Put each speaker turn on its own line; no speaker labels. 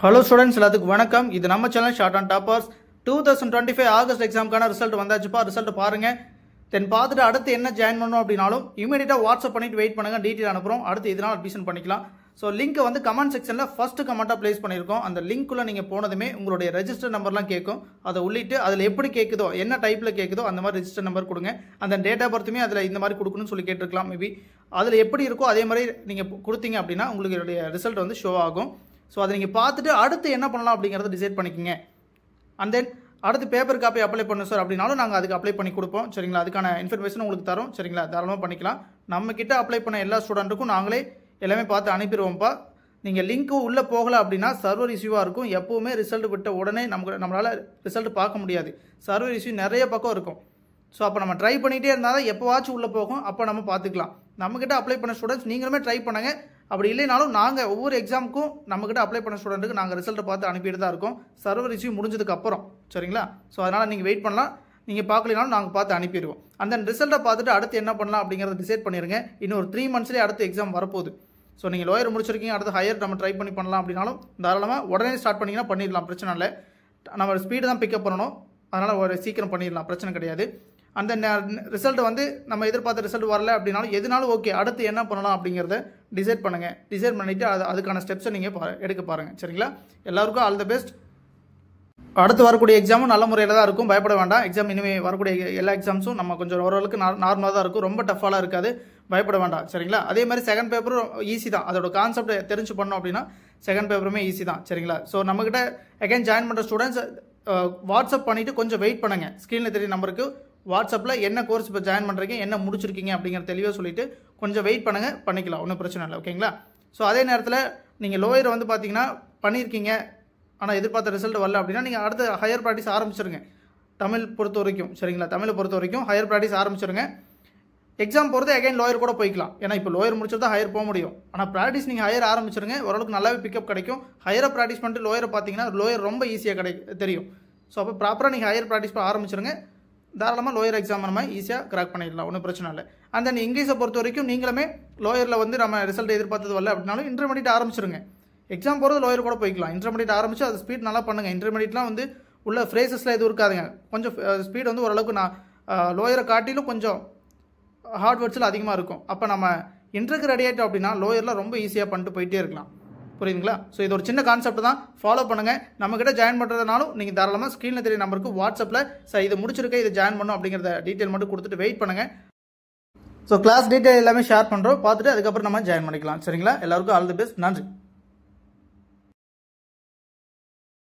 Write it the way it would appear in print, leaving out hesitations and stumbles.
Hello students, எல்லாத்துக்கும் வணக்கம். இது நம்ம channel short and toppers 2025 August எக்ஸாம்க்கான ரிசல்ட் வந்தாச்சுப்பா. ரிசல்ட் பாருங்க. தென் பார்த்துட்டு அடுத்து என்ன ஜாயின் பண்ணணும் அப்படினாலும் இமீடியட்டா வாட்ஸ்அப் பண்ணிட்டு வெயிட் பண்ணுங்க. டீடைல் அனுப்புறோம். அடுத்து இதனால அட்மிஷன் பண்ணிக்கலாம். ஸோ லிங்க் வந்து கமெண்ட் செக்ஷன்ல ஃபர்ஸ்ட் கமெண்டா பிளேஸ் பண்ணியிருக்கோம். அந்த லிங்க்குள்ள நீங்க போனதுமே உங்களுடைய ரெஜிஸ்டர் நம்பர்லாம் கேட்கும். அதை உள்ளிட்டு அதில் எப்படி கேட்குதோ, என்ன டைப்ல கேட்குதோ அந்த மாதிரி ரெஜிஸ்டர் நம்பர் கொடுங்க. அந்த டேட்டா பர்த்துமே அதில் இந்த மாதிரி கொடுக்கணும்னு சொல்லி கேட்டிருக்கலாம். மேபி அதில் எப்படி இருக்கோ அதே மாதிரி நீங்க கொடுத்தீங்க அப்படின்னா உங்களுக்கு ரிசல்ட் வந்து ஷோ ஆகும். ஸோ அதை நீங்கள் பார்த்துட்டு அடுத்து என்ன பண்ணலாம் அப்படிங்கிறத டிசைட் பண்ணிக்கோங்க. அண்ட் தென் அடுத்து பேப்பர் காப்பி அப்ளை பண்ணணும் சார் அப்படின்னாலும் நாங்கள் அதுக்கு அப்ளை பண்ணி கொடுப்போம். சரிங்களா? அதுக்கான இன்ஃபர்மேஷன் உங்களுக்கு தரோம். சரிங்களா? தாராளமாக பண்ணிக்கலாம். நம்ம கிட்ட அப்ளை பண்ண எல்லா ஸ்டூடெண்ட்டுக்கும் நாங்களே எல்லாமே பார்த்து அனுப்பிடுவோம்ப்பா. நீங்கள் லிங்க்கு உள்ளே போகலை அப்படின்னா சர்வர் இஷ்யூவாக இருக்கும். எப்போவுமே ரிசல்ட் விட்ட உடனே நம்மளால் ரிசல்ட் பார்க்க முடியாது. சர்வர் இஷ்யூ நிறைய பக்கம் இருக்கும். ஸோ அப்போ நம்ம ட்ரை பண்ணிகிட்டே இருந்தால் தான் எப்போவாச்சும் உள்ளே போகும். அப்போ நம்ம பார்த்துக்கலாம். நம்மக்கிட்ட அப்ளை பண்ண ஸ்டூடெண்ட்ஸ் நீங்களுமே ட்ரை பண்ணுங்கள். அப்படி இல்லைனாலும் நாங்கள் ஒவ்வொரு எக்ஸாமுக்கும் நம்மக்கிட்ட அப்ளை பண்ண ஸ்டூடெண்ட்டுக்கு நாங்கள் ரிசல்ட்டை பார்த்து அனுப்பிட்டு தான் இருக்கோம். சர்வர் இஷ்யூ முடிஞ்சதுக்கு அப்புறம். சரிங்களா? ஸோ அதனால் நீங்கள் வெயிட் பண்ணலாம். நீங்கள் பார்க்கலனாலும் நாங்கள் பார்த்து அனுப்பிடுவோம். அந்த ரிசல்ட்டை பார்த்துட்டு அடுத்து என்ன பண்ணலாம் அப்படிங்கிறத டிசைட் பண்ணிடுங்க. இன்னும் ஒரு 3 monthsலேயே அடுத்த எக்ஸாம் வரப்போகுது. ஸோ நீங்கள் லோயர் முடிச்சிருக்கீங்க, அடுத்து ஹையர் நம்ம ட்ரை பண்ணலாம் அப்படின்னாலும் தாராளமாக உடனே ஸ்டார்ட் பண்ணிங்கன்னா பண்ணிடலாம். பிரச்சனை இல்லை. நம்ம ஸ்பீடு தான் பிக்கப் பண்ணணும். அதனால் ஒரு சீக்கிரம் பண்ணிடலாம். பிரச்சனை கிடையாது. அந்த ரிசல்ட் வந்து நம்ம எதிர்பார்த்த ரிசல்ட் வரல அப்படின்னாலும் எதுனாலும் ஓகே, அடுத்து என்ன பண்ணலாம் அப்படிங்கிறத டிசைட் பண்ணுங்கள். டிசைட் பண்ணிவிட்டு அதுக்கான ஸ்டெப்ஸை நீங்கள் எடுக்க பாருங்கள். சரிங்களா? எல்லாருக்கும் ஆல் தி பெஸ்ட். அடுத்து வரக்கூடிய எக்ஸாமும் நல்ல முறையில் தான் இருக்கும். பயப்பட வேண்டாம். எக்ஸாம் இனிமேல் வரக்கூடிய எல்லா எக்ஸாம்ஸும் நம்ம கொஞ்சம் ஓரளவுக்கு நார்மலாக தான் இருக்கும். ரொம்ப டஃபாலாம் இருக்காது. பயப்பட வேண்டாம். சரிங்களா? அதே மாதிரி செகண்ட் பேப்பரும் ஈஸி தான். அதோட கான்செப்ட் தெரிஞ்சு பண்ணோம் அப்படின்னா செகண்ட் பேப்பருமே ஈஸி தான். சரிங்களா? ஸோ நம்மக்கிட்ட அகைன் ஜாயின் பண்ணுற ஸ்டூடெண்ட்ஸ் வாட்ஸ்அப் பண்ணிவிட்டு கொஞ்சம் வெயிட் பண்ணுங்கள். ஸ்க்ரீனில் தெரிய நம்பருக்கு வாட்ஸ்அப்பில் என்ன கோர்ஸ் இப்போ ஜாயின் பண்ணுறீங்க, என்ன முடிச்சிருக்கீங்க அப்படிங்கிற தெளிவாக சொல்லிவிட்டு கொஞ்சம் வெயிட் பண்ணுங்கள். பண்ணிக்கலாம். ஒன்றும் பிரச்சனை இல்லை. ஓகேங்களா? ஸோ அதே நேரத்தில் நீங்கள் லோயர் வந்து பார்த்தீங்கன்னா பண்ணியிருக்கீங்க, ஆனால் எதிர்பார்த்த ரிசல்ட் வரல அப்படின்னா நீங்கள் அடுத்து ஹையர் ப்ராக்டிஸ் ஆரம்பிச்சிருங்க. தமிழ் பொறுத்த வரைக்கும். சரிங்களா? தமிழை பொறுத்த வரைக்கும் ஹையர் ப்ராக்டிஸ் ஆரம்பிச்சிருங்க. எக்ஸாம் போகிறது அகைன் லோயர் கூட போய்க்கலாம். ஏன்னா இப்போ லோயர் முடிச்சது தான் ஹையர் போக முடியும். ஆனால் ப்ராக்டிஸ் நீங்கள் ஹையர் ஆரம்பிச்சிருங்க. ஓரளவுக்கு நல்லாவே பிக்கப் கிடைக்கும். ஹையராக ப்ராக்டிஸ் பண்ணிட்டு லோயரை பார்த்தீங்கன்னா லோயர் ரொம்ப ஈஸியாக தெரியும். ஸோ அப்போ ப்ராப்பராக நீங்கள் ஹையர் ப்ராக்டிஸ் ஆரம்பிச்சிருங்க. தாராளமாக லோயர் எக்ஸாம் நம்ம ஈஸியாக கிராக் பண்ணிடலாம். ஒன்றும் பிரச்சனை இல்லை. அண்ட் தென் இங்கிலீஷை பொறுத்த வரைக்கும் நீங்களுமே லோயரில் வந்து நம்ம ரிசல்ட் எதிர்பார்த்தது வரல அப்படின்னாலும் இன்டர்மீடியட் ஆரம்பிச்சிருங்க. எக்ஸாம் போகிறது லோயர் கூட போய்க்கலாம். இன்டர்மீடியட் ஆரம்பிச்சு அது ஸ்பீட் நல்லா பண்ணுங்கள். இன்டர்மீடியட்லாம் வந்து உள்ள ஃப்ரேசஸ்லாம் எதுவும் இருக்காதுங்க. கொஞ்சம் ஸ்பீட் வந்து ஓரளவுக்கு நான் லோயரை காட்டிலும் கொஞ்சம் ஹார்ட் வேர்ட்ஸில் அதிகமாக இருக்கும். அப்போ நம்ம இன்டருக்கு ரெடி ஆகிட்டோம் அப்படின்னா லோயரில் ரொம்ப ஈஸியாக பண்ணிட்டு போயிட்டே இருக்கலாம். புரியுதுங்களா? ஸோ இது ஒரு சின்ன கான்செப்ட் தான். ஃபாலோ பண்ணுங்கள். நம்மக்கிட்ட ஜாயின் பண்ணுறதுனாலும் நீங்கள் தாராளமாக ஸ்க்ரீனில் தெரிய நம்பருக்கு வாட்ஸ்அப்பில் சார் இது முடிச்சிருக்க, இது ஜாயின் பண்ணணும் அப்படிங்கிறத டீட்டெயில் மட்டும் கொடுத்துட்டு வெயிட் பண்ணுங்கள். ஸோ கிளாஸ் டீட்டெயில் எல்லாமே ஷேர் பண்ணுறோம். பார்த்துட்டு அதுக்கப்புறம் நம்ம ஜாயின் பண்ணிக்கலாம். சரிங்களா? எல்லாருக்கும் ஆல் தி பெஸ்ட். நன்றி.